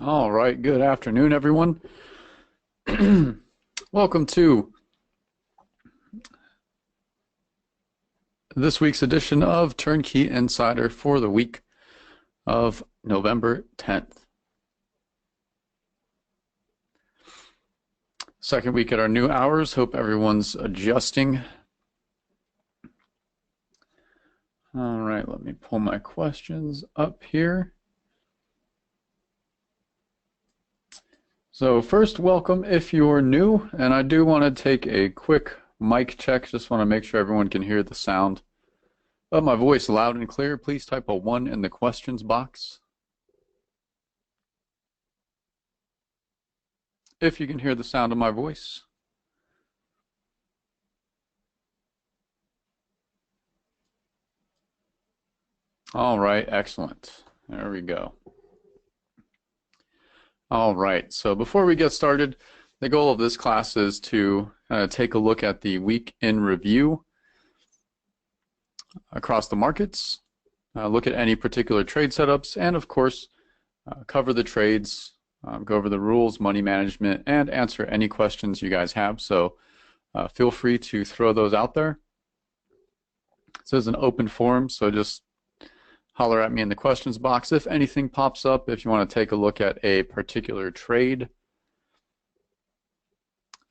All right, good afternoon, everyone. Welcome to this week's edition of Turnkey Insider for the week of November 10th. Second week at our new hours. Hope everyone's adjusting. All right, let me pull my questions up here. So first, welcome if you're new, and I do want to take a quick mic check. Just want to make sure everyone can hear the sound of my voice loud and clear. Please type a 1 in the questions box if you can hear the sound of my voice. All right, excellent. There we go. All right, so before we get started, the goal of this class is to take a look at the week in review across the markets, look at any particular trade setups, and of course, cover the trades, go over the rules, money management, and answer any questions you guys have. So feel free to throw those out there. This is an open forum, so just holler at me in the questions box if anything pops up, if you want to take a look at a particular trade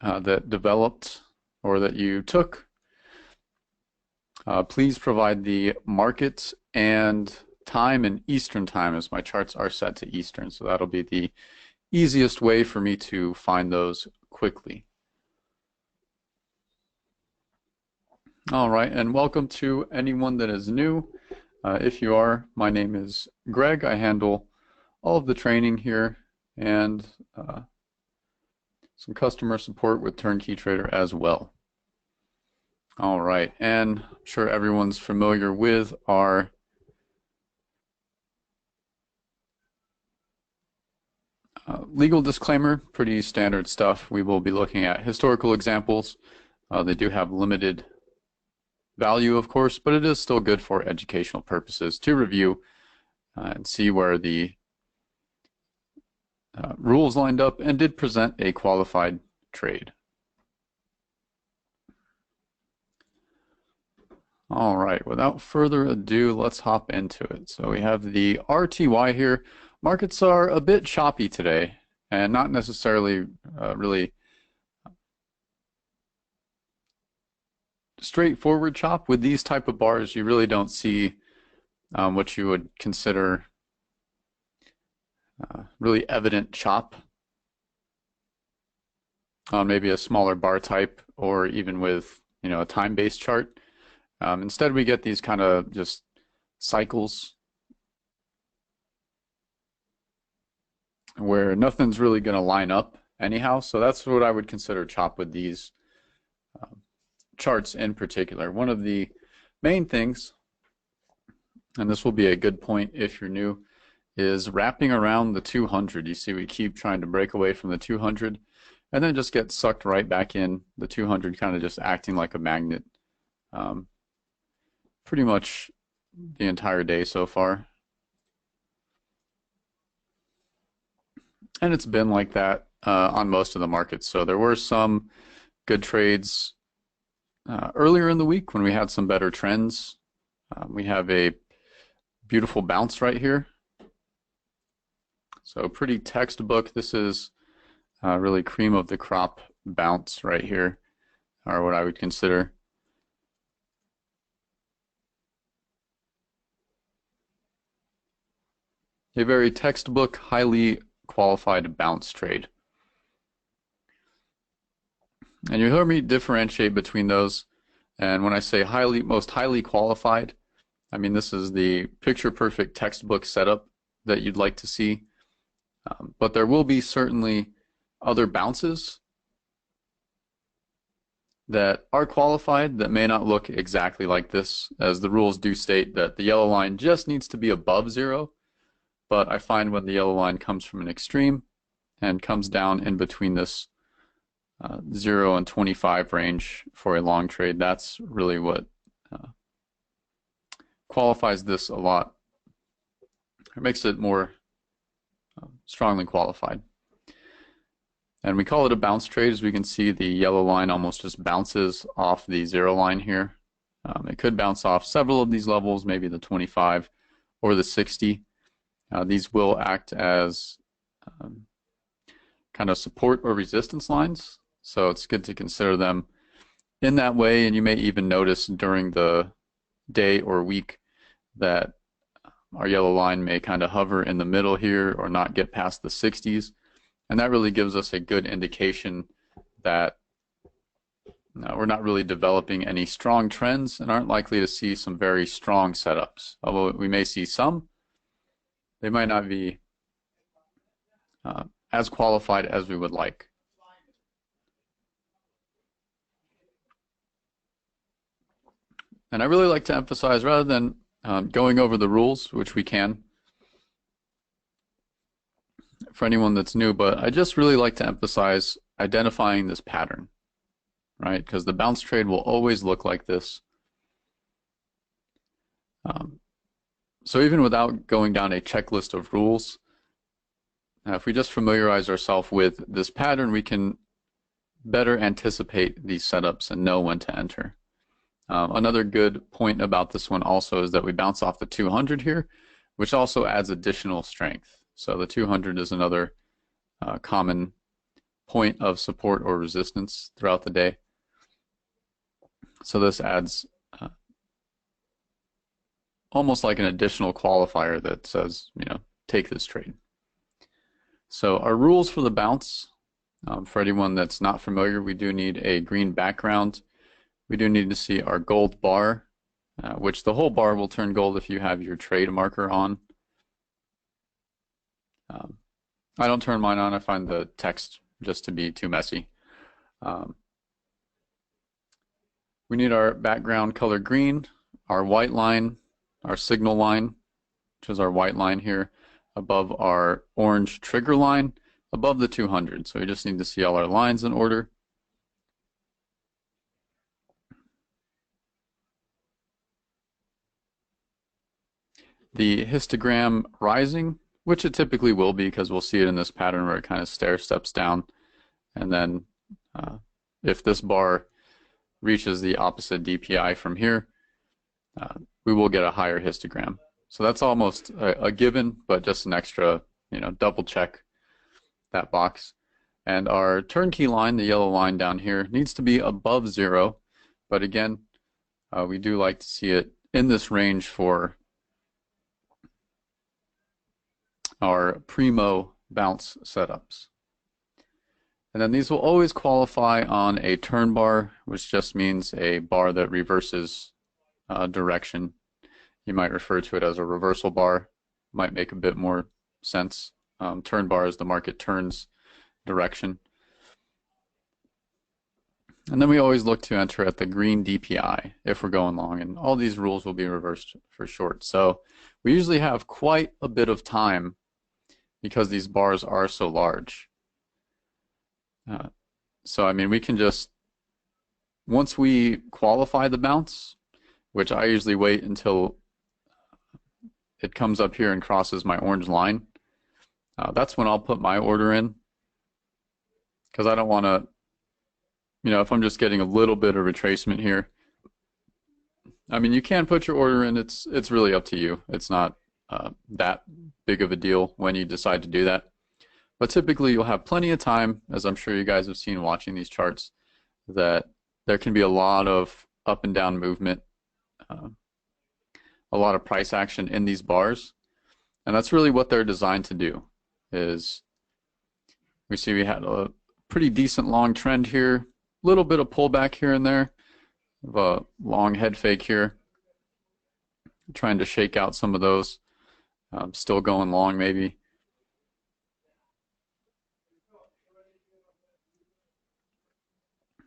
that developed or that you took. Please provide the market and time in Eastern time, as my charts are set to Eastern, so that'll be the easiest way for me to find those quickly. All right, and welcome to anyone that is new. If you are, my name is Greg. I handle all of the training here and some customer support with Turnkey Trader as well. All right, and I'm sure everyone's familiar with our legal disclaimer, pretty standard stuff. We will be looking at historical examples. They do have limited value, of course, but it is still good for educational purposes to review and see where the rules lined up and did present a qualified trade. All right, without further ado, let's hop into it. So we have the RTY here. Markets are a bit choppy today and not necessarily really straightforward chop. With these type of bars, you really don't see what you would consider really evident chop on maybe a smaller bar type or even with a time-based chart. Instead, we get these kind of just cycles where nothing's really going to line up anyhow. So that's what I would consider chop with these charts in particular. One of the main things, and this will be a good point if you're new, is wrapping around the 200. You see we keep trying to break away from the 200 and then just get sucked right back in, the 200 kind of just acting like a magnet pretty much the entire day so far. And it's been like that on most of the markets. So there were some good trades earlier in the week when we had some better trends. We have a beautiful bounce right here. So pretty textbook. This is really cream of the crop bounce right here, or what I would consider. A very textbook, highly qualified bounce trade. And you heard me differentiate between those. And when I say most highly qualified, I mean this is the picture perfect textbook setup that you'd like to see. But there will be certainly other bounces that are qualified that may not look exactly like this, as the rules do state that the yellow line just needs to be above 0. But I find when the yellow line comes from an extreme and comes down in between this 0 and 25 range for a long trade, that's really what qualifies this a lot. It makes it more strongly qualified. And we call it a bounce trade. As we can see, the yellow line almost just bounces off the 0 line here. It could bounce off several of these levels, maybe the 25 or the 60. These will act as kind of support or resistance lines, so it's good to consider them in that way. And you may even notice during the day or week that our yellow line may kind of hover in the middle here or not get past the 60s. And that really gives us a good indication that we're not really developing any strong trends and aren't likely to see some very strong setups. Although we may see some, they might not be as qualified as we would like. And I really like to emphasize, rather than going over the rules, which we can for anyone that's new, but I just really like to emphasize identifying this pattern, right? Because the bounce trade will always look like this. So even without going down a checklist of rules, if we just familiarize ourselves with this pattern, we can better anticipate these setups and know when to enter. Another good point about this one also is that we bounce off the 200 here, which also adds additional strength. So the 200 is another common point of support or resistance throughout the day. So this adds almost like an additional qualifier that says, take this trade. So our rules for the bounce, for anyone that's not familiar, we do need a green background. We do need to see our gold bar, which the whole bar will turn gold if you have your trade marker on. I don't turn mine on. I find the text just to be too messy. We need our background color green, our white line, our signal line, which is our white line here, above our orange trigger line, above the 200. So we just need to see all our lines in order. The histogram rising, which it typically will be because we'll see it in this pattern where it kind of stair steps down. And then if this bar reaches the opposite DPI from here, we will get a higher histogram. So that's almost a given, but just an extra, double check that box. And our turnkey line, the yellow line down here, needs to be above 0. But again, we do like to see it in this range for our primo bounce setups. And then these will always qualify on a turn bar, which just means a bar that reverses direction. You might refer to it as a reversal bar. Might make a bit more sense. Turn bar is the market turns direction. And then we always look to enter at the green DPI if we're going long, and all these rules will be reversed for short. So we usually have quite a bit of time because these bars are so large. So I mean, we can just, once we qualify the bounce, which I usually wait until it comes up here and crosses my orange line, that's when I'll put my order in, because I don't want to, if I'm just getting a little bit of retracement here, I mean, you can put your order in. It's really up to you. It's not that big of a deal when you decide to do that. But typically you'll have plenty of time, as I'm sure you guys have seen watching these charts, that there can be a lot of up and down movement, a lot of price action in these bars. And that's really what they're designed to do. Is we see we had a pretty decent long trend here, a little bit of pullback here and there, of a long head fake here, trying to shake out some of those, still going long maybe.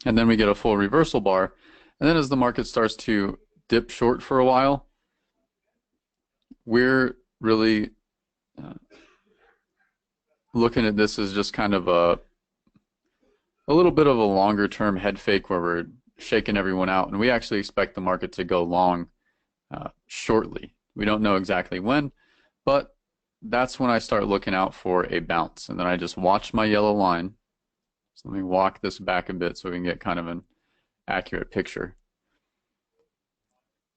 And then we get a full reversal bar. And then as the market starts to dip short for a while, we're really looking at this as just kind of a little bit of a longer term head fake where we're shaking everyone out. And we actually expect the market to go long shortly. We don't know exactly when, but that's when I start looking out for a bounce. And then I just watch my yellow line. So let me walk this back a bit so we can get kind of an accurate picture.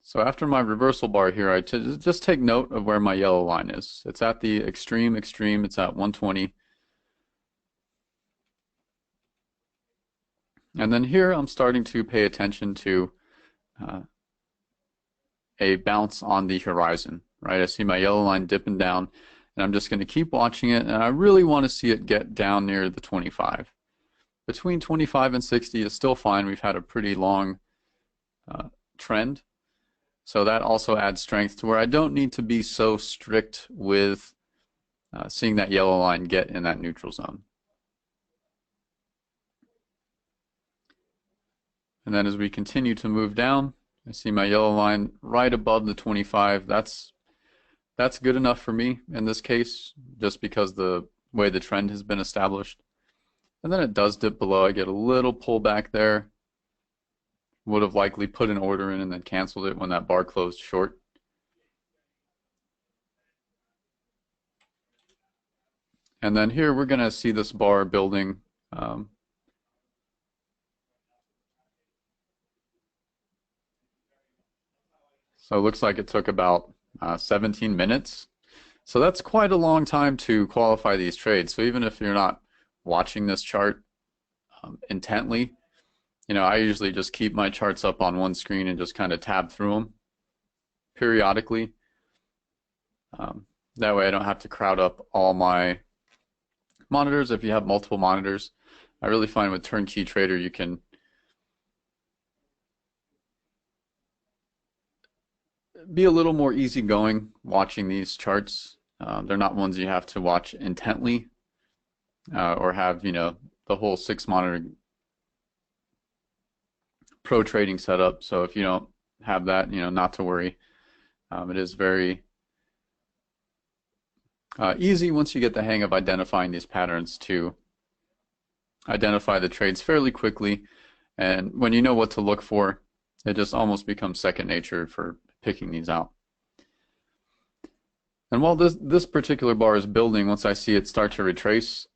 So after my reversal bar here, I just take note of where my yellow line is. It's at the extreme. It's at 120. And then here I'm starting to pay attention to a bounce on the horizon, right? I see my yellow line dipping down, and I'm just going to keep watching it, and I really want to see it get down near the 25. Between 25 and 60 is still fine. We've had a pretty long trend, so that also adds strength to where I don't need to be so strict with seeing that yellow line get in that neutral zone. And then as we continue to move down, I see my yellow line right above the 25. That's good enough for me in this case, just because the way the trend has been established. And then it does dip below. I get a little pullback there. Would have likely put an order in and then canceled it when that bar closed short. And then here we're going to see this bar building. So it looks like it took about 17 minutes. So that's quite a long time to qualify these trades. So even if you're not watching this chart intently, you know, I usually just keep my charts up on one screen and just kind of tab through them periodically. That way I don't have to crowd up all my monitors. If you have multiple monitors, I really find with TurnKey Trader you can be a little more easygoing watching these charts. They're not ones you have to watch intently or have, you know, the whole 6-monitor pro trading setup. So if you don't have that, you know, not to worry. It is very easy once you get the hang of identifying these patterns to identify the trades fairly quickly. And when you know what to look for, it just almost becomes second nature for picking these out. And while this particular bar is building, once I see it start to retrace,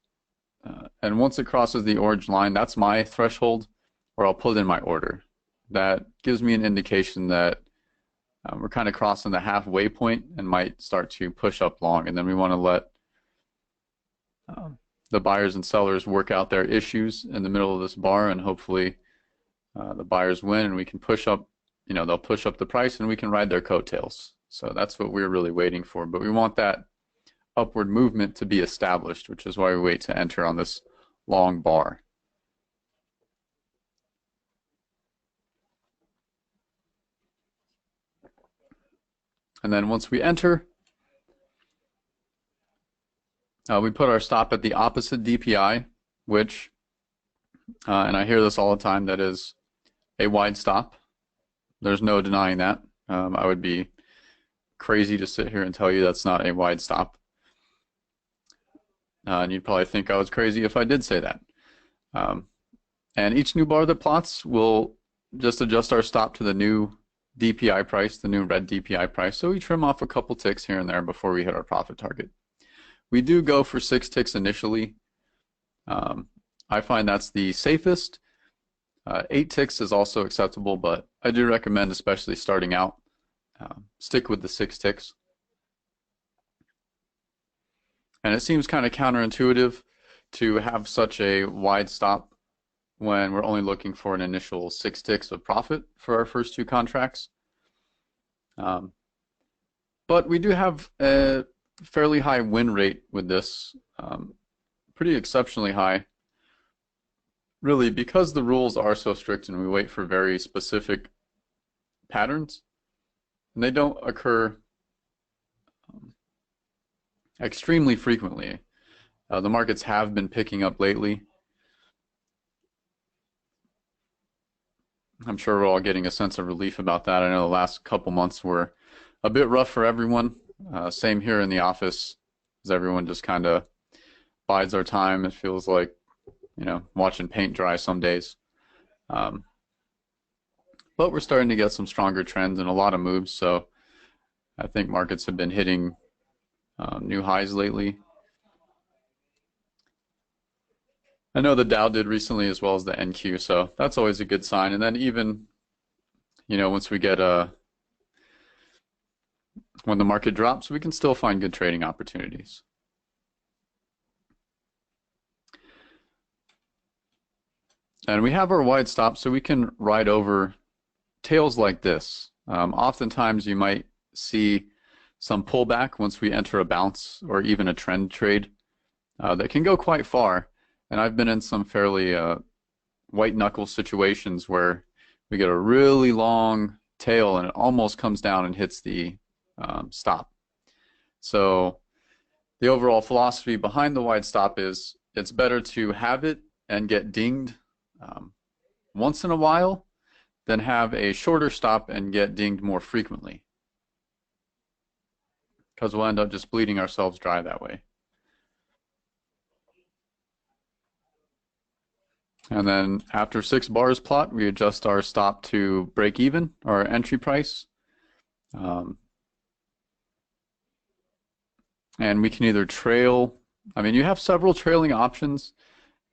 and once it crosses the orange line, that's my threshold where I'll put in my order. That gives me an indication that we're kind of crossing the halfway point and might start to push up long, and then we want to let the buyers and sellers work out their issues in the middle of this bar, and hopefully the buyers win and we can push up, you know, they'll push up the price and we can ride their coattails. So that's what we're really waiting for, but we want that upward movement to be established, which is why we wait to enter on this long bar. And then once we enter, we put our stop at the opposite DPI, which, and I hear this all the time, that is a wide stop. There's no denying that. I would be crazy to sit here and tell you that's not a wide stop. And you'd probably think I was crazy if I did say that. And each new bar that plots will just adjust our stop to the new DPI price, the new red DPI price. So we trim off a couple ticks here and there before we hit our profit target. We do go for 6 ticks initially. I find that's the safest. 8 ticks is also acceptable, but I do recommend, especially starting out, stick with the 6 ticks. And it seems kind of counterintuitive to have such a wide stop when we're only looking for an initial 6 ticks of profit for our first 2 contracts. But we do have a fairly high win rate with this, pretty exceptionally high. Really, because the rules are so strict and we wait for very specific patterns, and they don't occur extremely frequently. The markets have been picking up lately. I'm sure we're all getting a sense of relief about that. I know the last couple months were a bit rough for everyone. Same here in the office, as everyone just kind of bides our time. It feels like, you know, watching paint dry some days. But we're starting to get some stronger trends and a lot of moves, so I think markets have been hitting new highs lately. I know the Dow did recently as well as the NQ, so that's always a good sign. And then even, once we get when the market drops, we can still find good trading opportunities. And we have our wide stop, so we can ride over tails like this. Oftentimes you might see some pullback once we enter a bounce or even a trend trade that can go quite far. And I've been in some fairly white knuckle situations where we get a really long tail and it almost comes down and hits the stop. So the overall philosophy behind the wide stop is it's better to have it and get dinged once in a while than have a shorter stop and get dinged more frequently, because we'll end up just bleeding ourselves dry that way. And then after 6 bars plot, we adjust our stop to break even, our entry price. And we can either trail, you have several trailing options.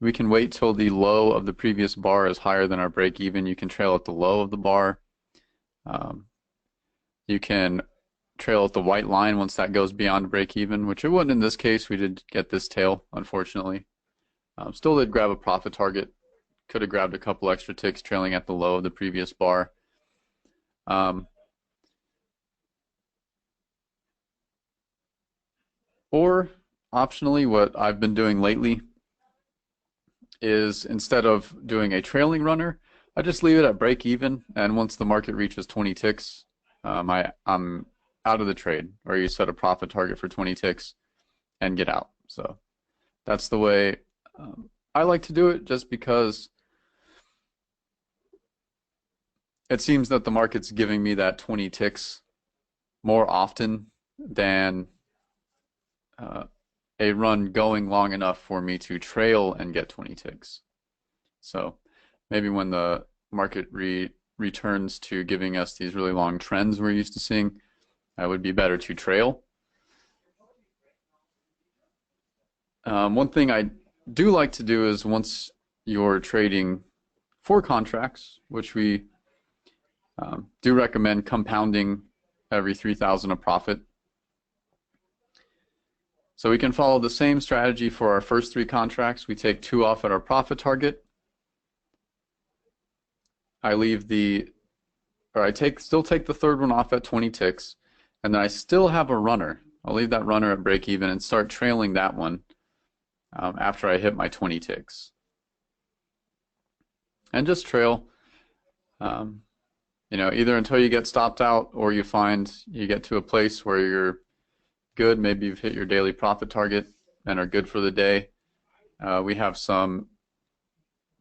We can wait till the low of the previous bar is higher than our break even. You can trail at the low of the bar. You can trail at the white line once that goes beyond break even, which it wouldn't in this case. We did get this tail, unfortunately. Still did grab a profit target. Could have grabbed a couple extra ticks trailing at the low of the previous bar. Or optionally, what I've been doing lately is instead of doing a trailing runner, I just leave it at break even, and once the market reaches 20 ticks, I'm out of the trade, or you set a profit target for 20 ticks and get out. So that's the way I like to do it, just because it seems that the market's giving me that 20 ticks more often than a run going long enough for me to trail and get 20 ticks. So maybe when the market returns to giving us these really long trends we're used to seeing, it would be better to trail. One thing I do like to do is once you're trading 4 contracts, which we do recommend compounding every 3,000 a profit. So we can follow the same strategy for our first 3 contracts. We take 2 off at our profit target. I still take the third one off at 20 ticks, and then I still have a runner. I'll leave that runner at break even and start trailing that one after I hit my 20 ticks. And just trail, either until you get stopped out or you find you get to a place where you're good. Maybe you've hit your daily profit target and are good for the day. We have some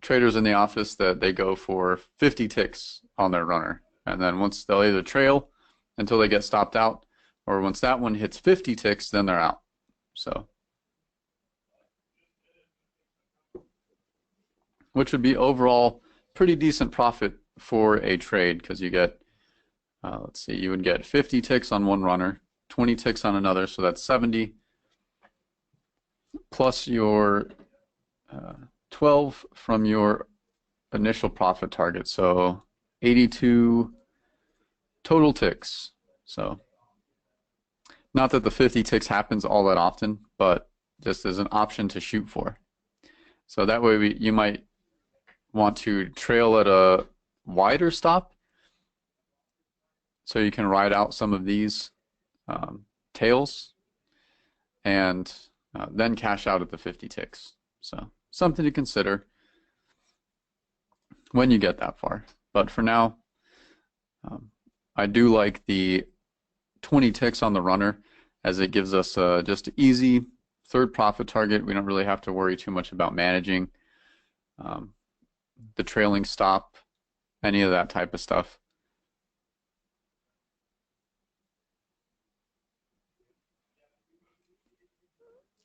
traders in the office that they go for 50 ticks on their runner, and then once they'll either trail until they get stopped out, or once that one hits 50 ticks, then they're out. So, which would be overall pretty decent profit for a trade, because you get, let's see, you would get 50 ticks on one runner, 20 ticks on another, so that's 70, plus your 12 from your initial profit target, so 82 total ticks. So not that the 50 ticks happens all that often, but just as an option to shoot for. So that way you might want to trail at a wider stop, so you can ride out some of these tails and then cash out at the 50 ticks. So something to consider when you get that far. But for now, I do like the 20 ticks on the runner, as it gives us just an easy third profit target. We don't really have to worry too much about managing the trailing stop, any of that type of stuff.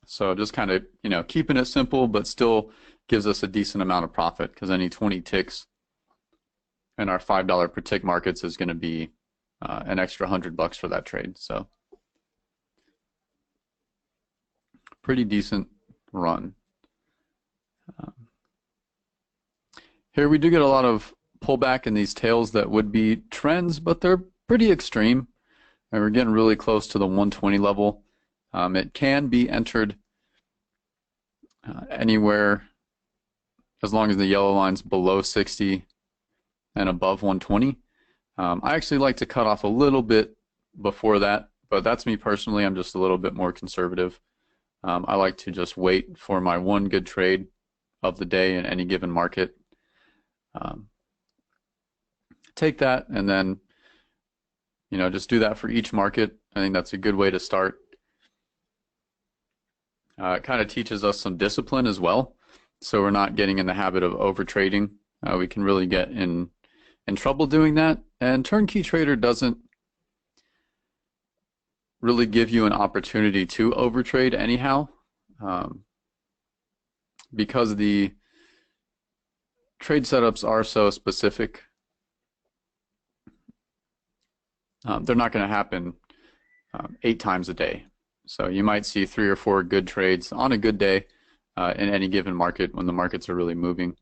So just kind of, keeping it simple, but still gives us a decent amount of profit, because any 20 ticks in our $5 per tick markets is going to be an extra $100 for that trade. So pretty decent run. Here we do get a lot of pullback in these tails that would be trends, but they're pretty extreme. And we're getting really close to the 120 level. It can be entered anywhere as long as the yellow line's below 60 and above 120. I actually like to cut off a little bit before that, but that's me personally. I'm just a little bit more conservative. I like to just wait for my one good trade of the day in any given market. Take that and then, just do that for each market. I think that's a good way to start. It kind of teaches us some discipline as well, so we're not getting in the habit of over trading. We can really get in trouble doing that, and Turnkey Trader doesn't really give you an opportunity to overtrade anyhow, because the trade setups are so specific. They're not going to happen 8 times a day. So you might see 3 or 4 good trades on a good day in any given market when the markets are really moving.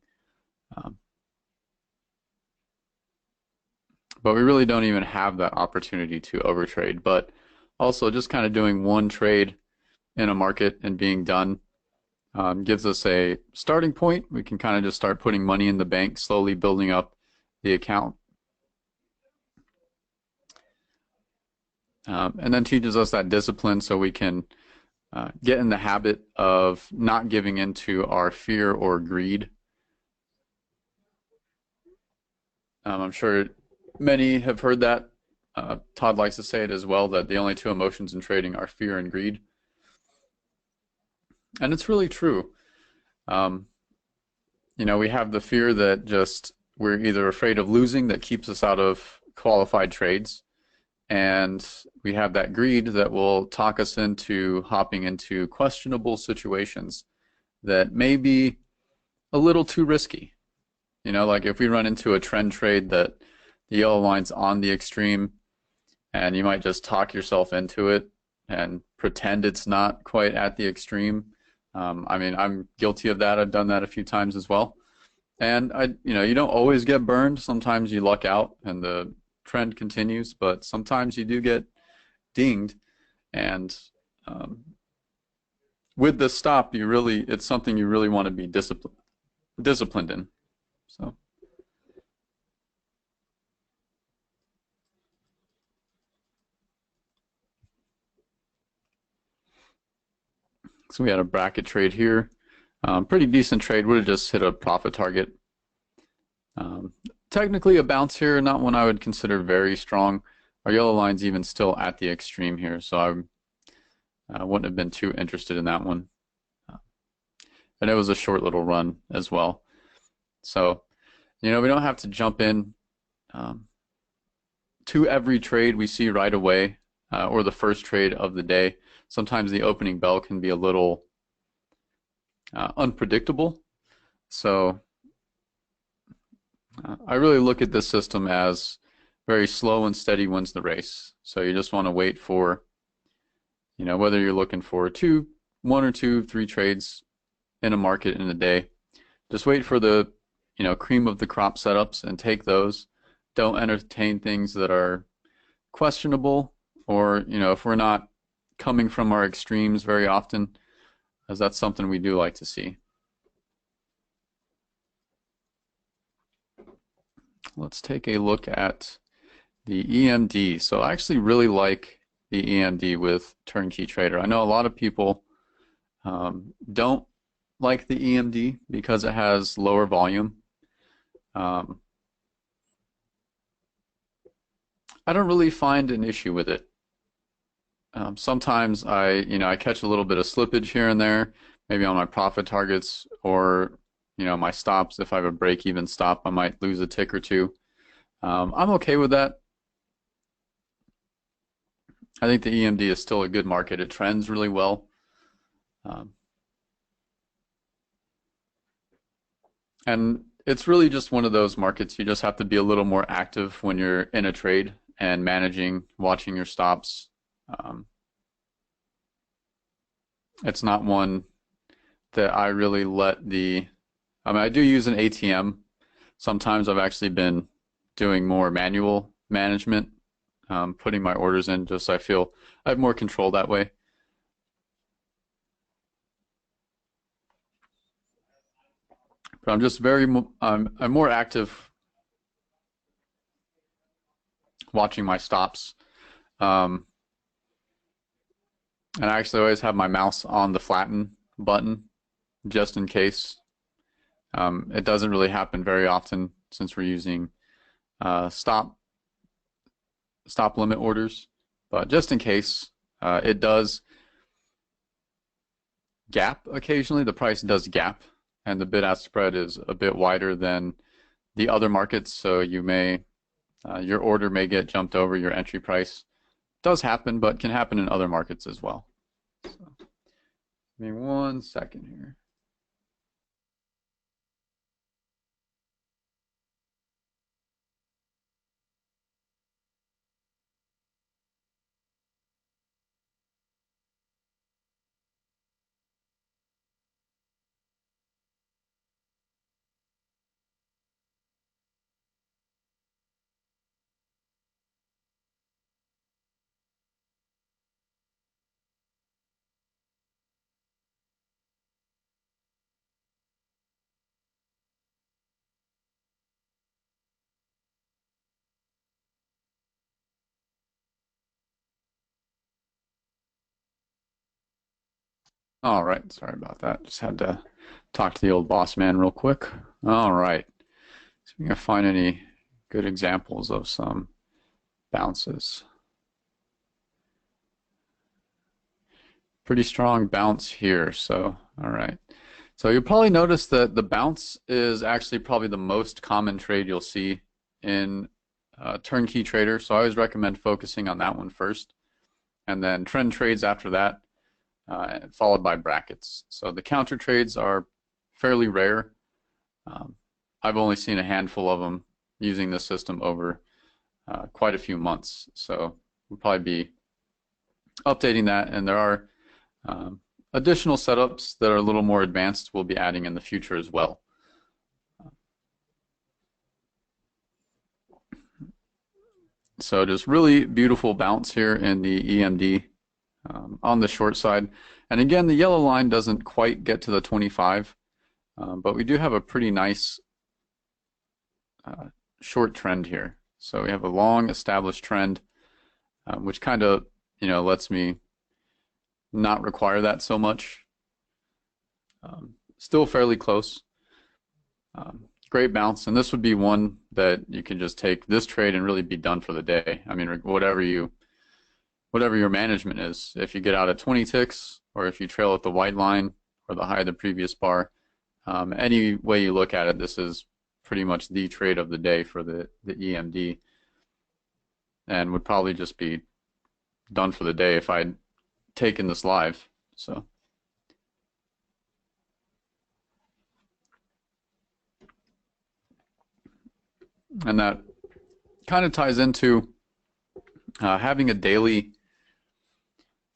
But we really don't even have that opportunity to overtrade. But also just kind of doing one trade in a market and being done gives us a starting point. We can kind of just start putting money in the bank, slowly building up the account. And then teaches us that discipline so we can get in the habit of not giving into our fear or greed. I'm sure many have heard that. Todd likes to say it as well, that the only 2 emotions in trading are fear and greed. And it's really true. We have the fear that just we're either afraid of losing, that keeps us out of qualified trades. And we have that greed that will talk us into hopping into questionable situations that may be a little too risky. Like if we run into a trend trade that the yellow line's on the extreme, and you might just talk yourself into it and pretend it's not quite at the extreme. I'm guilty of that. I've done that a few times as well. And you don't always get burned. Sometimes you luck out and the trend continues, but sometimes you do get dinged. And with the stop, it's something you really want to be disciplined in. So we had a bracket trade here. Pretty decent trade. Would have just hit a profit target. Technically a bounce here, not one I would consider very strong. Our yellow line's even still at the extreme here, so I wouldn't have been too interested in that one. And it was a short little run as well. So, we don't have to jump in to every trade we see right away or the first trade of the day. Sometimes the opening bell can be a little unpredictable. So I really look at this system as very slow and steady wins the race. So you just want to wait for, whether you're looking for 1 or 2, 3 trades in a market in a day, just wait for the, cream of the crop setups and take those. Don't entertain things that are questionable, or, if we're not coming from our extremes very often, as that's something we do like to see. Let's take a look at the EMD. So I actually really like the EMD with Turnkey Trader. I know a lot of people don't like the EMD because it has lower volume. I don't really find an issue with it. Sometimes I catch a little bit of slippage here and there, maybe on my profit targets, or my stops. If I have a break-even stop, I might lose a tick or two. I'm okay with that. I think the EMD is still a good market. It trends really well. And it's really just one of those markets. You just have to be a little more active when you're in a trade and managing, watching your stops. it's not one that I really let the, I mean, I do use an ATM. Sometimes I've actually been doing more manual management, putting my orders in just so I feel I have more control that way. But I'm just I'm more active watching my stops. Um, and I actually always have my mouse on the flatten button just in case. It doesn't really happen very often since we're using stop limit orders, but just in case, it does gap occasionally. The price does gap, and the bid-ask spread is a bit wider than the other markets, so your order may get jumped over your entry price. Does happen, but can happen in other markets as well. So, give me 1 second here. All right, sorry about that. Just had to talk to the old boss man real quick. All right, so we can find any good examples of some bounces. Pretty strong bounce here, so all right. So you'll probably notice that the bounce is actually probably the most common trade you'll see in turnkey trader. So I always recommend focusing on that one first, and then trend trades after that, followed by brackets. So the counter trades are fairly rare. I've only seen a handful of them using this system over quite a few months. So we'll probably be updating that, and there are additional setups that are a little more advanced we'll be adding in the future as well. So just really beautiful bounce here in the EMD on the short side. And again, the yellow line doesn't quite get to the 25, but we do have a pretty nice short trend here. So we have a long established trend, which kind of, lets me not require that so much. Still fairly close. Great bounce, and this would be one that you can just take this trade and really be done for the day. I mean, whatever your management is. If you get out at 20 ticks, or if you trail at the white line or the high of the previous bar, any way you look at it, this is pretty much the trade of the day for the EMD, and would probably just be done for the day if I'd taken this live. So. And that kind of ties into having a daily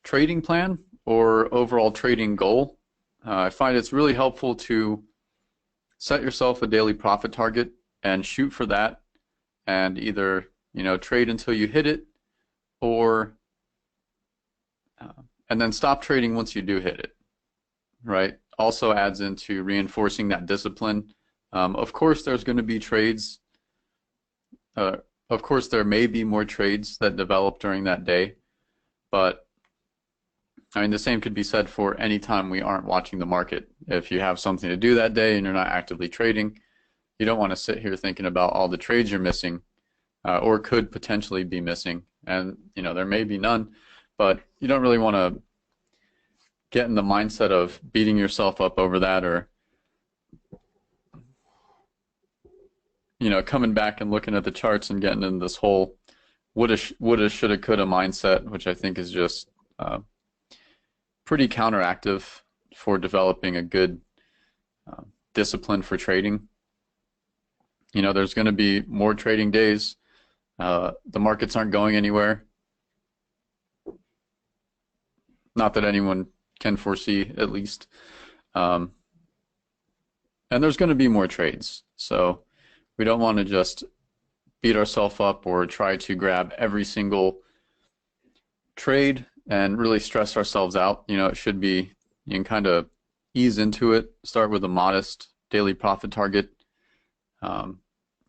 trading plan or overall trading goal. I find it's really helpful to set yourself a daily profit target and shoot for that, and either trade until you hit it, or and then stop trading once you do hit it. Right? Also adds into reinforcing that discipline. Of course, there's going to be trades. Of course, there may be more trades that develop during that day, but I mean, the same could be said for any time we aren't watching the market. If you have something to do that day and you're not actively trading, you don't want to sit here thinking about all the trades you're missing, or could potentially be missing. And there may be none, but you don't really want to get in the mindset of beating yourself up over that, or coming back and looking at the charts and getting in this whole woulda, shoulda, coulda mindset, which I think is just pretty counteractive for developing a good discipline for trading. There's going to be more trading days. The markets aren't going anywhere. Not that anyone can foresee at least. Um, and there's going to be more trades. So we don't want to just beat ourselves up or try to grab every single trade and really stress ourselves out. It should be, you can kind of ease into it, start with a modest daily profit target,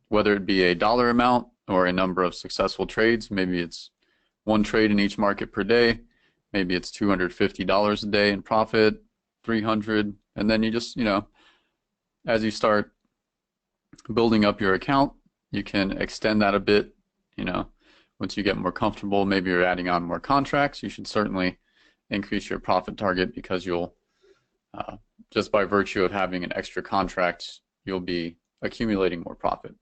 whether it be a dollar amount or a number of successful trades. Maybe it's one trade in each market per day. Maybe it's $250 a day in profit, 300, and then you just, as you start building up your account, you can extend that a bit. Once you get more comfortable, maybe you're adding on more contracts, you should certainly increase your profit target, because you'll, just by virtue of having an extra contract, you'll be accumulating more profit.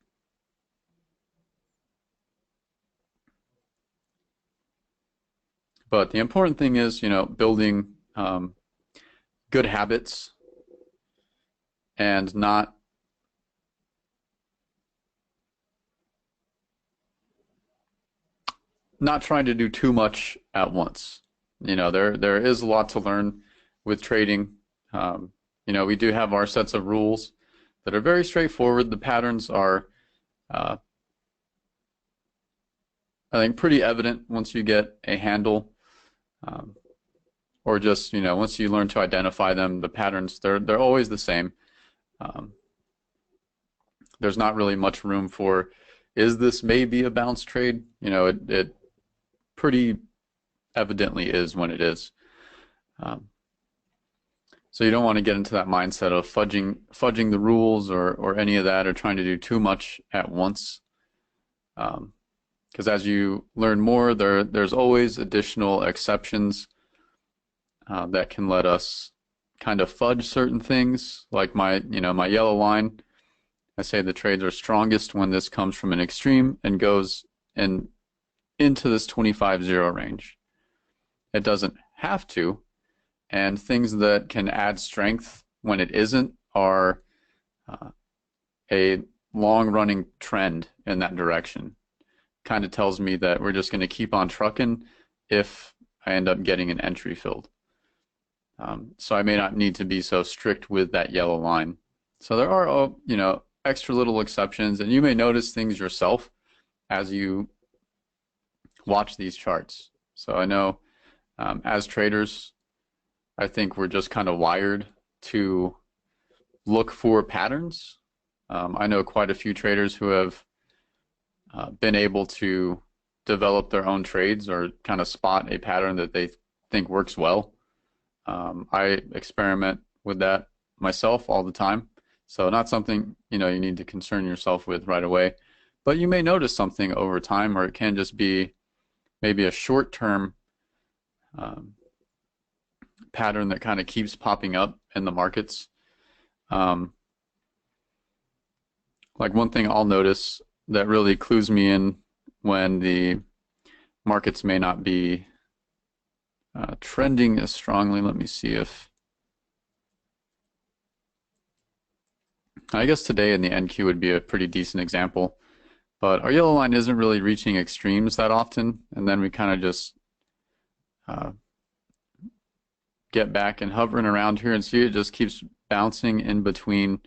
But the important thing is, building good habits and not trying to do too much at once. There is a lot to learn with trading. We do have our sets of rules that are very straightforward. The patterns are, I think, pretty evident once you get a handle, or just, once you learn to identify them. The patterns, they're always the same. There's not really much room for, is this maybe a bounce trade? It pretty evidently is when it is. So you don't want to get into that mindset of fudging the rules or any of that, or trying to do too much at once. Because as you learn more, there's always additional exceptions that can let us kind of fudge certain things. Like my yellow line, I say the trades are strongest when this comes from an extreme and goes into this 25-0 range. It doesn't have to, and things that can add strength when it isn't are a long-running trend in that direction. Kind of tells me that we're just going to keep on trucking if I end up getting an entry filled. So I may not need to be so strict with that yellow line. So there are, extra little exceptions, and you may notice things yourself as you watch these charts. So I know as traders, I think we're just kind of wired to look for patterns. I know quite a few traders who have been able to develop their own trades or kind of spot a pattern that they think works well. I experiment with that myself all the time. So not something, you need to concern yourself with right away. But you may notice something over time, or it can just be maybe a short-term pattern that kind of keeps popping up in the markets. Like one thing I'll notice that really clues me in when the markets may not be trending as strongly. Let me see if, I guess today in the NQ would be a pretty decent example, but our yellow line isn't really reaching extremes that often, and then we kind of just get back and hovering around here, and see it just keeps bouncing in between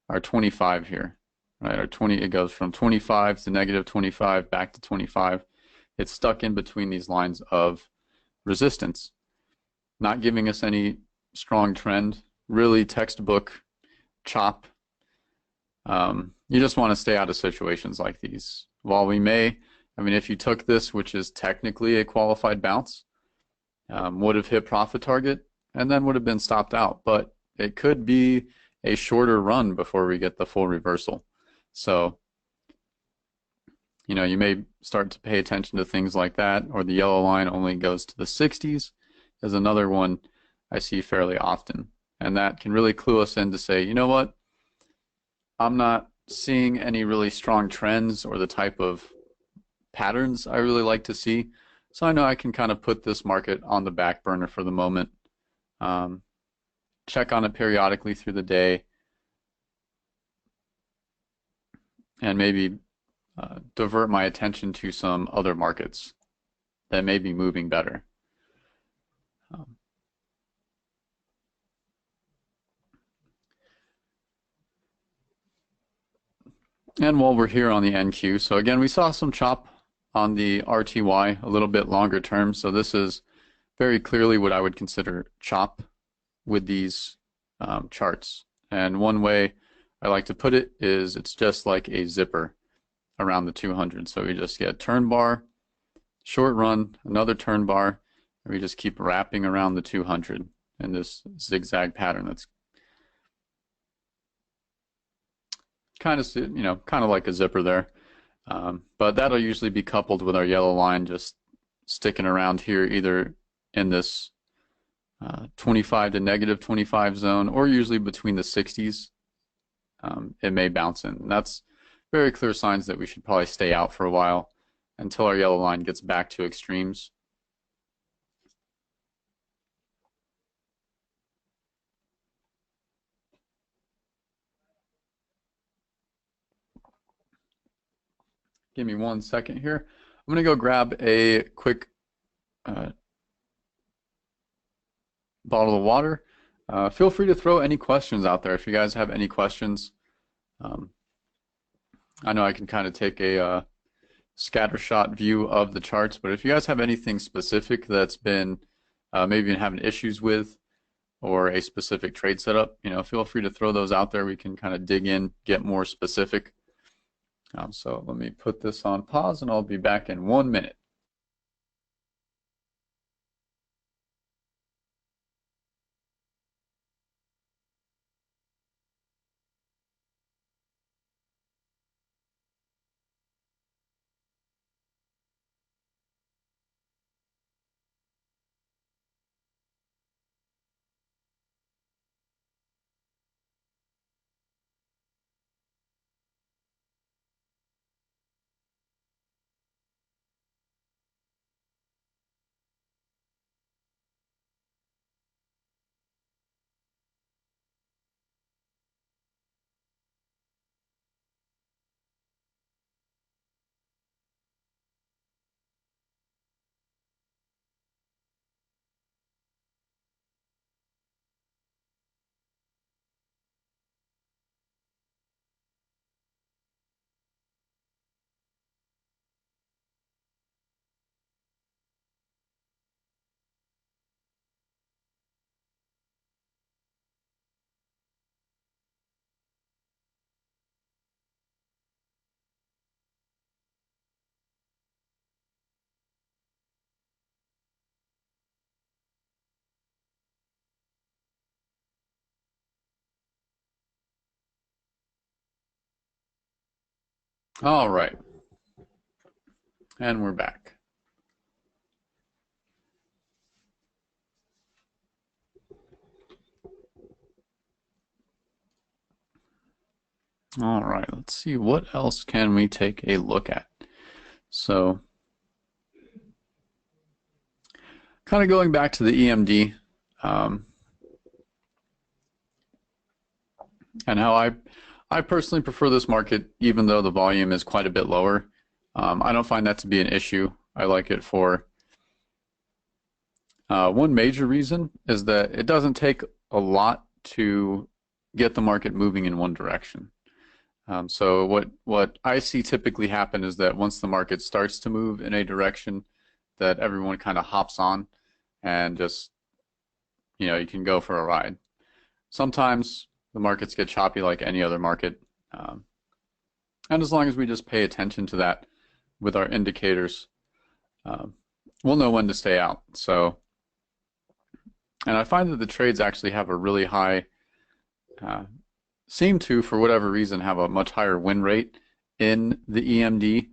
our 25 here, right? Our 20, it goes from 25 to negative 25 back to 25. It's stuck in between these lines of resistance, not giving us any strong trend, really textbook chop. You just want to stay out of situations like these. While we may, if you took this, which is technically a qualified bounce, would have hit profit target and then would have been stopped out, but it could be a shorter run before we get the full reversal. So, you may start to pay attention to things like that, or the yellow line only goes to the 60s is another one I see fairly often. And that can really clue us in to say, you know what, I'm not seeing any really strong trends or the type of patterns I really like to see. So I know I can kind of put this market on the back burner for the moment. Check on it periodically through the day, and maybe divert my attention to some other markets that may be moving better. And while we're here on the NQ, so again, we saw some chop on the RTY a little bit longer term. So this is very clearly what I would consider chop with these charts. And one way I like to put it is it's just like a zipper around the 200. So we just get turn bar, short run, another turn bar, and we just keep wrapping around the 200 in this zigzag pattern that's kind of, kind of like a zipper there. But that'll usually be coupled with our yellow line just sticking around here, either in this 25 to negative 25 zone, or usually between the 60s. It may bounce in. And that's very clear signs that we should probably stay out for a while until our yellow line gets back to extremes. Give me 1 second here. I'm going to go grab a quick bottle of water. Feel free to throw any questions out there if you guys have any questions. I know I can kind of take a scattershot view of the charts, but if you guys have anything specific that's been maybe been having issues with, or a specific trade setup, feel free to throw those out there. We can kind of dig in, get more specific. So let me put this on pause, and I'll be back in 1 minute. All right, and we're back. All right, let's see, what else can we take a look at? So kind of going back to the EMD and how I personally prefer this market, even though the volume is quite a bit lower. I don't find that to be an issue. I like it for one major reason is that it doesn't take a lot to get the market moving in one direction. So what I see typically happen is that once the market starts to move in a direction, that everyone kind of hops on and just, you can go for a ride. Sometimes the markets get choppy like any other market. And as long as we just pay attention to that with our indicators, we'll know when to stay out. So, and I find that the trades actually have a really high, seem to, for whatever reason, have a much higher win rate in the EMD.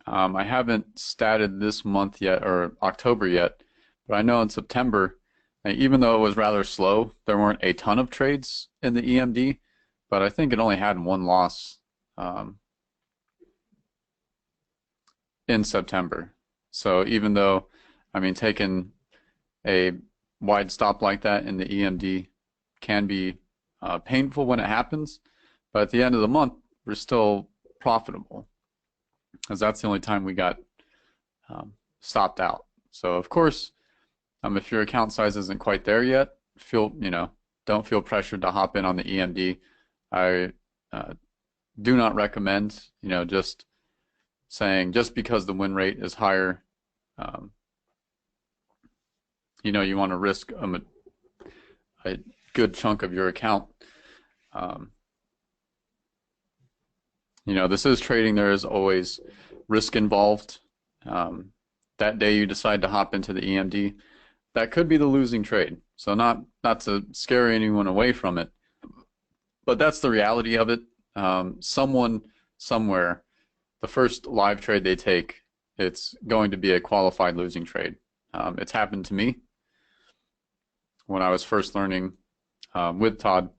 I haven't statted this month yet, or October yet, but I know in September, even though it was rather slow, there weren't a ton of trades in the EMD, but I think it only had one loss in September. So even though, taking a wide stop like that in the EMD can be painful when it happens, but at the end of the month, we're still profitable, because that's the only time we got stopped out. So of course, if your account size isn't quite there yet, don't feel pressured to hop in on the EMD. I do not recommend, just saying just because the win rate is higher, um, you want to risk a good chunk of your account. Um, this is trading. There is always risk involved. Um, that day you decide to hop into the EMD, that could be the losing trade. So not to scare anyone away from it, but that's the reality of it. Someone somewhere, the first live trade they take, it's going to be a qualified losing trade. It's happened to me when I was first learning with Todd.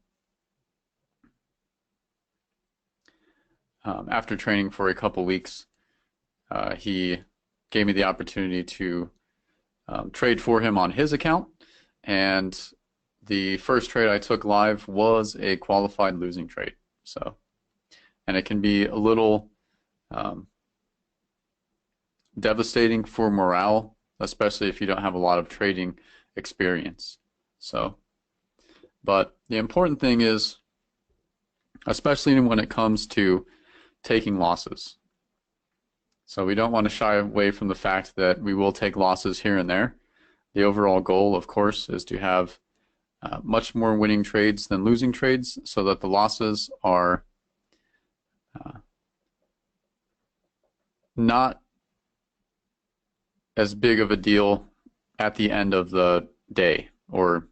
After training for a couple weeks, he gave me the opportunity to trade for him on his account, and the first trade I took live was a qualified losing trade. So, and it can be a little devastating for morale, especially if you don't have a lot of trading experience. So, but the important thing is, especially when it comes to taking losses. So we don't want to shy away from the fact that we will take losses here and there. The overall goal, of course, is to have much more winning trades than losing trades, so that the losses are not as big of a deal at the end of the day, or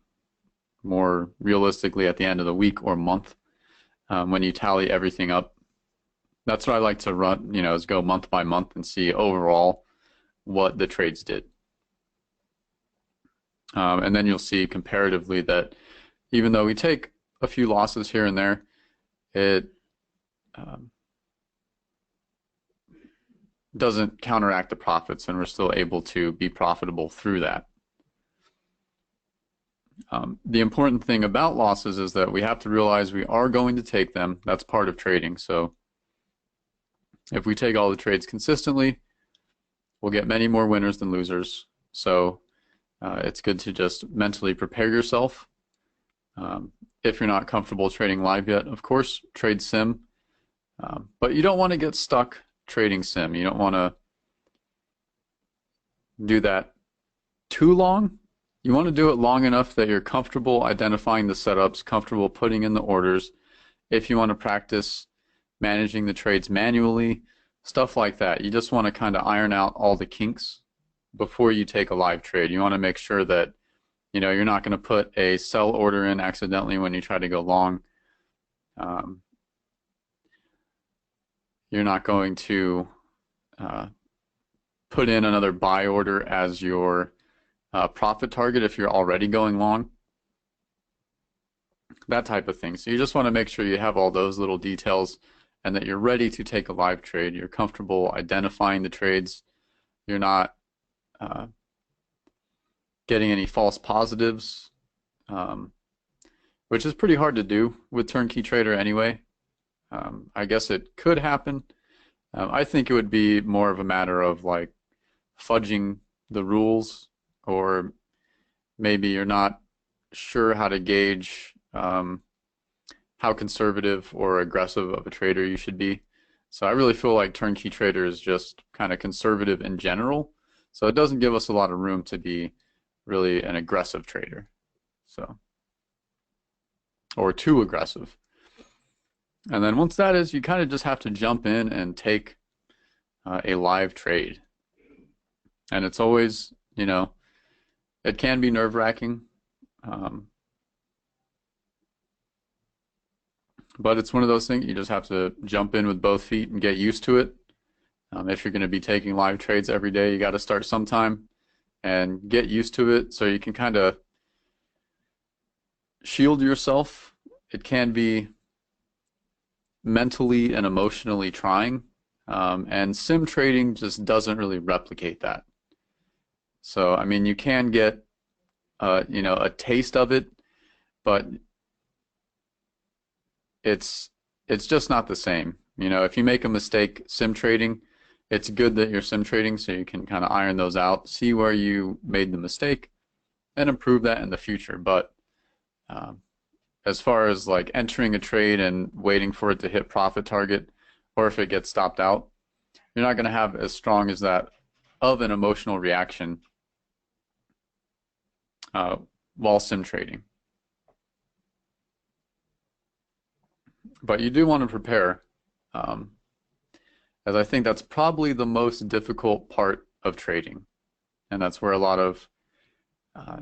more realistically at the end of the week or month, when you tally everything up. That's what I like to run, is go month by month and see overall what the trades did. And then you'll see comparatively that even though we take a few losses here and there, it doesn't counteract the profits, and we're still able to be profitable through that. The important thing about losses is that we have to realize we are going to take them. That's part of trading. So if we take all the trades consistently, we'll get many more winners than losers. So it's good to just mentally prepare yourself. If you're not comfortable trading live yet, of course, trade sim. But you don't want to get stuck trading sim. You don't want to do that too long. You want to do it long enough that you're comfortable identifying the setups, comfortable putting in the orders. If you want to practice managing the trades manually, stuff like that. You just want to kind of iron out all the kinks before you take a live trade. You want to make sure that you're not going to put a sell order in accidentally when you try to go long. You're not going to put in another buy order as your profit target if you're already going long. That type of thing. So you just want to make sure you have all those little details and that you're ready to take a live trade. You're comfortable identifying the trades. You're not getting any false positives, which is pretty hard to do with TurnKey Trader anyway. I guess it could happen. I think it would be more of a matter of like fudging the rules, or maybe you're not sure how to gauge how conservative or aggressive of a trader you should be. So I really feel like TurnKey Trader is just kind of conservative in general. So it doesn't give us a lot of room to be really an aggressive trader. So, or too aggressive. And then once that is, you kind of just have to jump in and take a live trade. And it's always, it can be nerve-wracking. But it's one of those things you just have to jump in with both feet and get used to it. If you're going to be taking live trades every day, you got to start sometime and get used to it so you can kind of shield yourself. It can be mentally and emotionally trying, and sim trading just doesn't really replicate that. So, I mean, you can get, a taste of it, but it's just not the same. If you make a mistake sim trading, it's good that you're sim trading so you can kind of iron those out, see where you made the mistake, and improve that in the future. But as far as like entering a trade and waiting for it to hit profit target, or if it gets stopped out, you're not going to have as strong as that of an emotional reaction uh, while sim trading. But you do want to prepare, um, as I think that's probably the most difficult part of trading, and that's where a lot of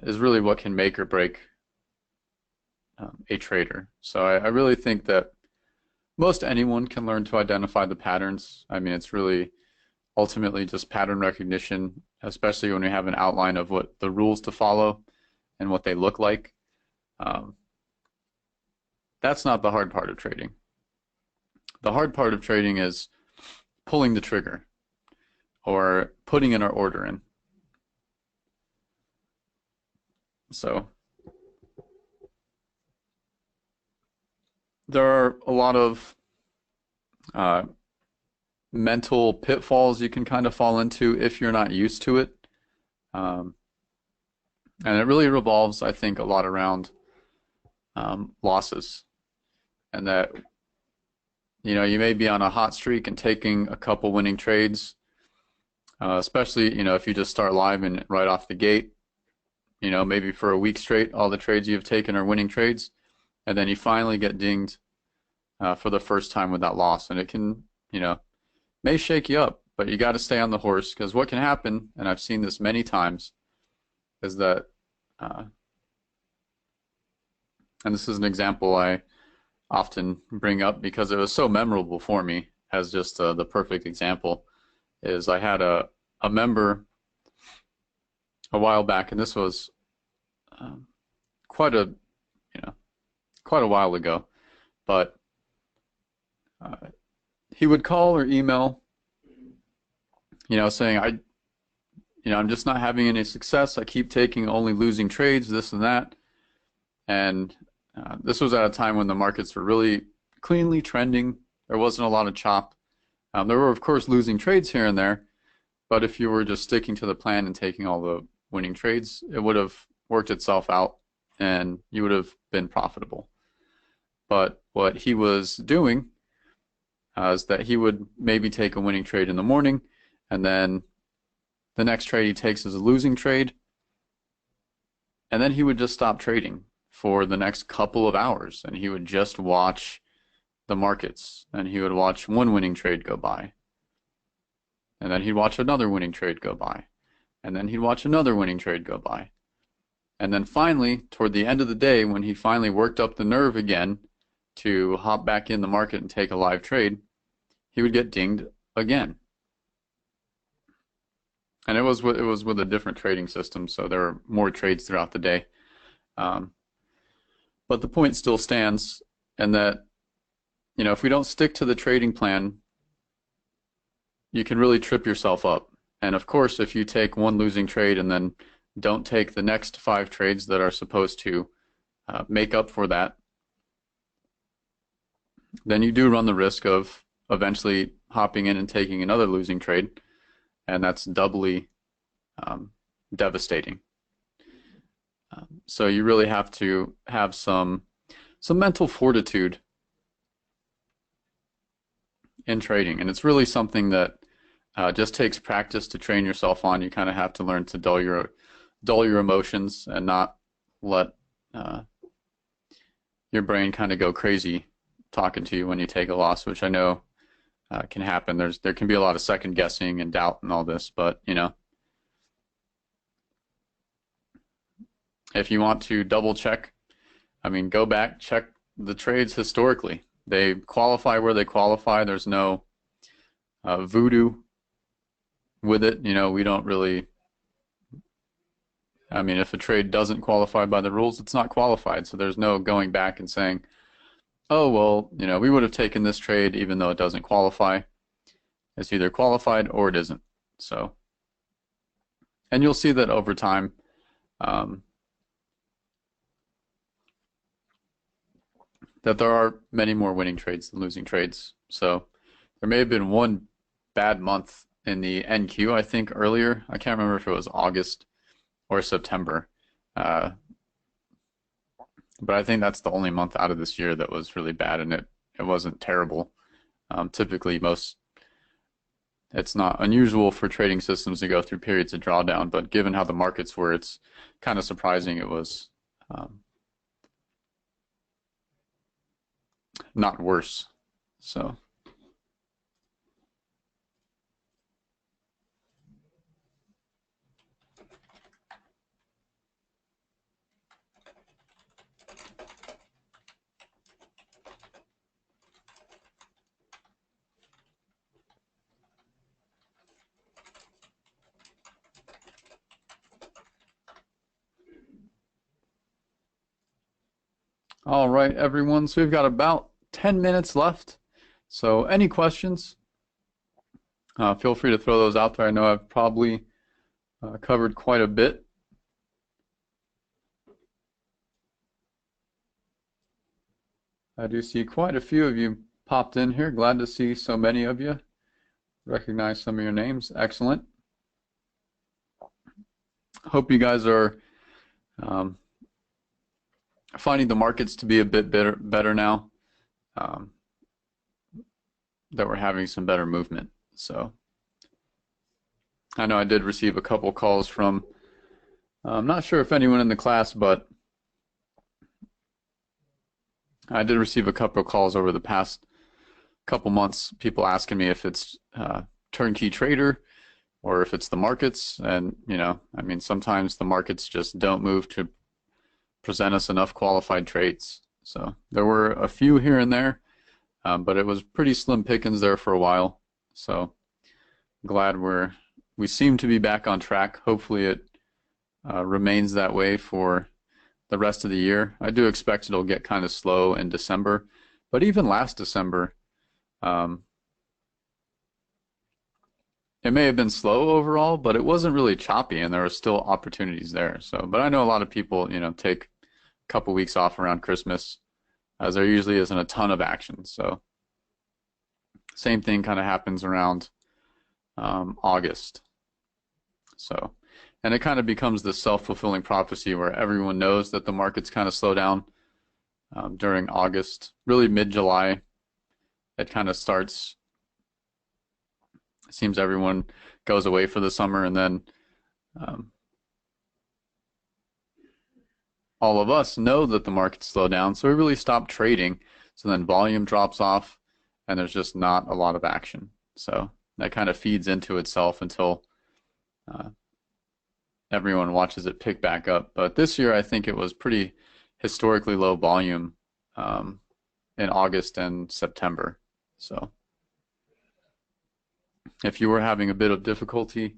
is really what can make or break a trader. So I really think that most anyone can learn to identify the patterns. I mean, it's really ultimately just pattern recognition, especially when we have an outline of what the rules to follow and what they look like. Um, that's not the hard part of trading. The hard part of trading is pulling the trigger or putting in our order in. So there are a lot of uh, mental pitfalls you can kind of fall into if you're not used to it. Um, and it really revolves, I think, a lot around losses. And that, you may be on a hot streak and taking a couple winning trades, especially, if you just start live and right off the gate, maybe for a week straight, all the trades you've taken are winning trades. And then you finally get dinged for the first time with that loss. And it can, may shake you up, but you got to stay on the horse, because what can happen, and I've seen this many times, is that, and this is an example I often bring up because it was so memorable for me as just the perfect example, is I had a member a while back, and this was um, quite a quite a while ago, but uh, he would call or email, saying I'm just not having any success. I keep taking only losing trades, this and that. And this was at a time when the markets were really cleanly trending. There wasn't a lot of chop. There were, of course, losing trades here and there, but if you were just sticking to the plan and taking all the winning trades, it would have worked itself out and you would have been profitable. But what he was doing is that he would maybe take a winning trade in the morning, and then the next trade he takes is a losing trade, and then he would just stop trading for the next couple of hours, and he would just watch the markets, and he would watch one winning trade go by, and then he'd watch another winning trade go by, and then he'd watch another winning trade go by. And then finally, toward the end of the day, when he finally worked up the nerve again to hop back in the market and take a live trade, he would get dinged again. And it was with a different trading system, so there were more trades throughout the day. But the point still stands, and that, if we don't stick to the trading plan, you can really trip yourself up. And of course, if you take one losing trade and then don't take the next 5 trades that are supposed to make up for that, then you do run the risk of eventually hopping in and taking another losing trade, and that's doubly devastating. So you really have to have some mental fortitude in trading, and it's really something that just takes practice to train yourself on. You kind of have to learn to dull your emotions and not let your brain kind of go crazy talking to you when you take a loss, which I know can happen. There can be a lot of second guessing and doubt and all this, but if you want to double check, go back, check the trades historically. They qualify where they qualify. There's no voodoo with it. We don't really, if a trade doesn't qualify by the rules, it's not qualified. So there's no going back and saying, oh, well, we would have taken this trade even though it doesn't qualify. It's either qualified or it isn't. So, and you'll see that over time, that there are many more winning trades than losing trades. So there may have been one bad month in the NQ, I think, earlier. I can't remember if it was August or September. But I think that's the only month out of this year that was really bad, and it wasn't terrible. Typically, it's not unusual for trading systems to go through periods of drawdown, but given how the markets were, it's kind of surprising it was not worse. So. All right, everyone. So we've got about 10 minutes left. So any questions, feel free to throw those out there. I know I've probably covered quite a bit. I do see quite a few of you popped in here. Glad to see so many of you. Recognize some of your names. Excellent. Hope you guys are finding the markets to be a bit better now, that we're having some better movement. So I know I did receive a couple calls from, I'm not sure if anyone in the class, but I did receive a couple of calls over the past couple months, people asking me if it's TurnKey Trader or if it's the markets. And, you know, I mean, sometimes the markets just don't move to present us enough qualified trades. So there were a few here and there, but it was pretty slim pickings there for a while. So glad we seem to be back on track. Hopefully it remains that way for the rest of the year. I do expect it'll get kind of slow in December, but even last December, it may have been slow overall, but it wasn't really choppy, and there were still opportunities there. So, but I know a lot of people, you know, take a couple weeks off around Christmas, as there usually isn't a ton of action. So, same thing kind of happens around August. So, and it kind of becomes this self-fulfilling prophecy where everyone knows that the markets kind of slow down during August, really mid-July. It kind of starts. It seems everyone goes away for the summer, and then all of us know that the markets slow down, so we really stop trading. So then volume drops off, and there's just not a lot of action. So that kind of feeds into itself until everyone watches it pick back up. But this year, I think it was pretty historically low volume in August and September. So if you were having a bit of difficulty,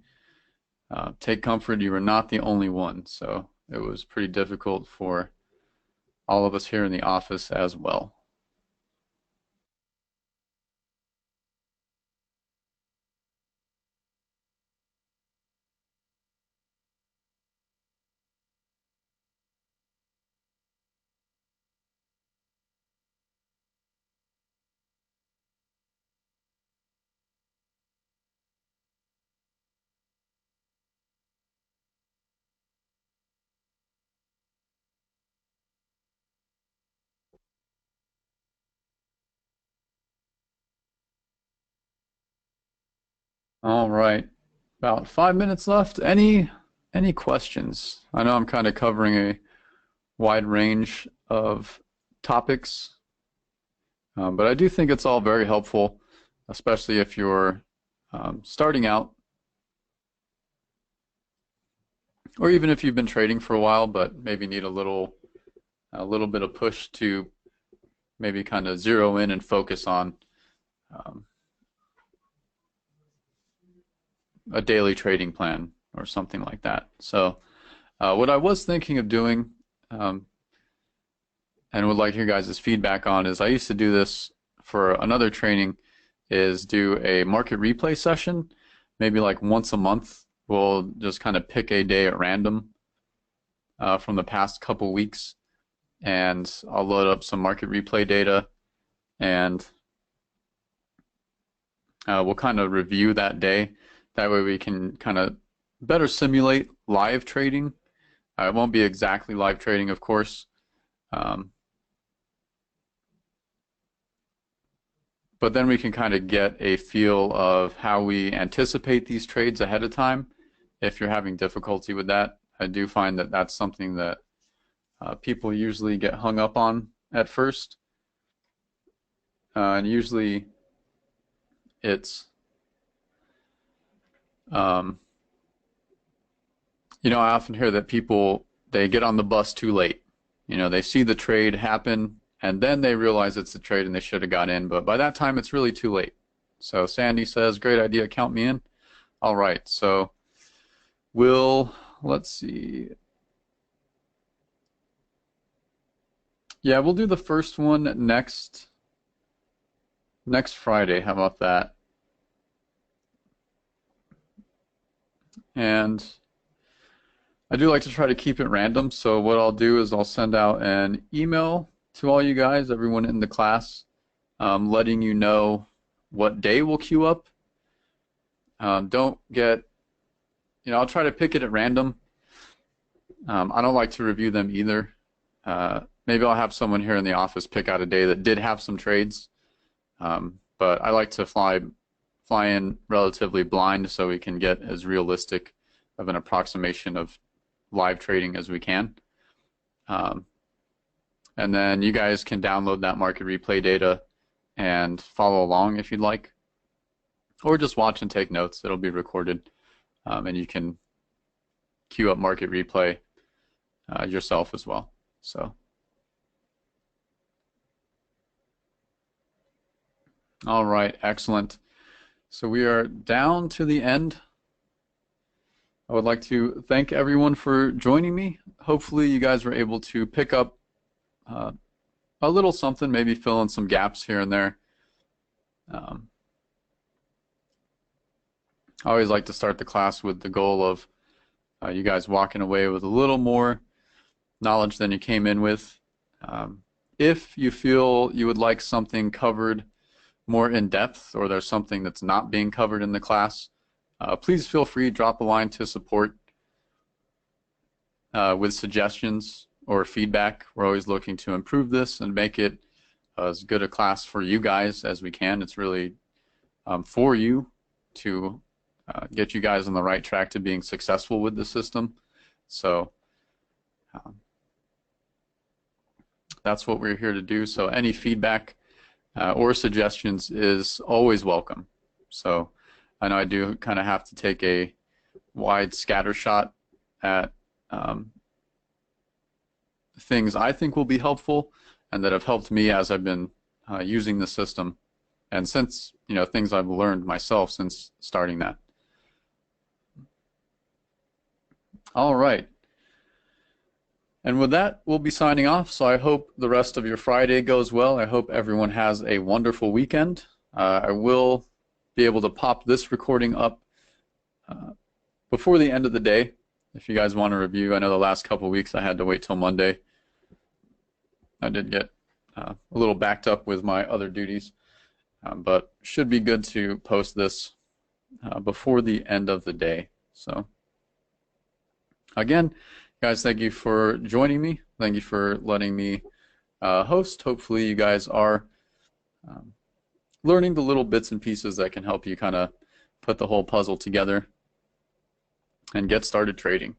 take comfort, you were not the only one. So it was pretty difficult for all of us here in the office as well. All right, about 5 minutes left. Any questions? I know I'm kind of covering a wide range of topics, but I do think it's all very helpful, especially if you're starting out, or even if you've been trading for a while, but maybe need a little bit of push to maybe kind of zero in and focus on a daily trading plan or something like that. So what I was thinking of doing, and would like your guys' feedback on, is I used to do this for another training, is do a market replay session, maybe like once a month. We'll just kind of pick a day at random from the past couple weeks, and I'll load up some market replay data, and we'll kind of review that day. That way we can kind of better simulate live trading. It won't be exactly live trading, of course, But then we can kind of get a feel of how we anticipate these trades ahead of time. If you're having difficulty with that, I do find that that's something that people usually get hung up on at first. And usually it's, I often hear that people, they get on the bus too late. They see the trade happen and then they realize it's a trade and they should have got in, but by that time it's really too late. So Sandy says, great idea, count me in. All right, so let's see. Yeah, we'll do the first one next Friday. How about that? And I do like to try to keep it random, so what I'll do is I'll send out an email to all you guys, everyone in the class, letting you know what day we'll queue up. Don't get, I'll try to pick it at random. I don't like to review them either. Maybe I'll have someone here in the office pick out a day that did have some trades, but I like to fly in relatively blind so we can get as realistic of an approximation of live trading as we can. And then you guys can download that market replay data and follow along if you'd like, or just watch and take notes. It'll be recorded, and you can queue up market replay yourself as well. So, all right, excellent. So we are down to the end. I would like to thank everyone for joining me. Hopefully you guys were able to pick up a little something, maybe fill in some gaps here and there. I always like to start the class with the goal of you guys walking away with a little more knowledge than you came in with. If you feel you would like something covered more in depth, or there's something that's not being covered in the class, please feel free to drop a line to support with suggestions or feedback. We're always looking to improve this and make it as good a class for you guys as we can. It's really for you to get you guys on the right track to being successful with the system. So that's what we're here to do. So any feedback or suggestions is always welcome. So I know I do kind of have to take a wide scatter shot at things I think will be helpful and that have helped me as I've been using the system, and since, things I've learned myself since starting that. All right. And with that, we'll be signing off. So I hope the rest of your Friday goes well. I hope everyone has a wonderful weekend. I will be able to pop this recording up before the end of the day if you guys want to review. I know the last couple of weeks I had to wait till Monday. I did get a little backed up with my other duties, but should be good to post this before the end of the day. So again, guys, thank you for joining me. Thank you for letting me host. Hopefully you guys are learning the little bits and pieces that can help you kind of put the whole puzzle together and get started trading.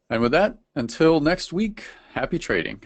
And with that, until next week, happy trading.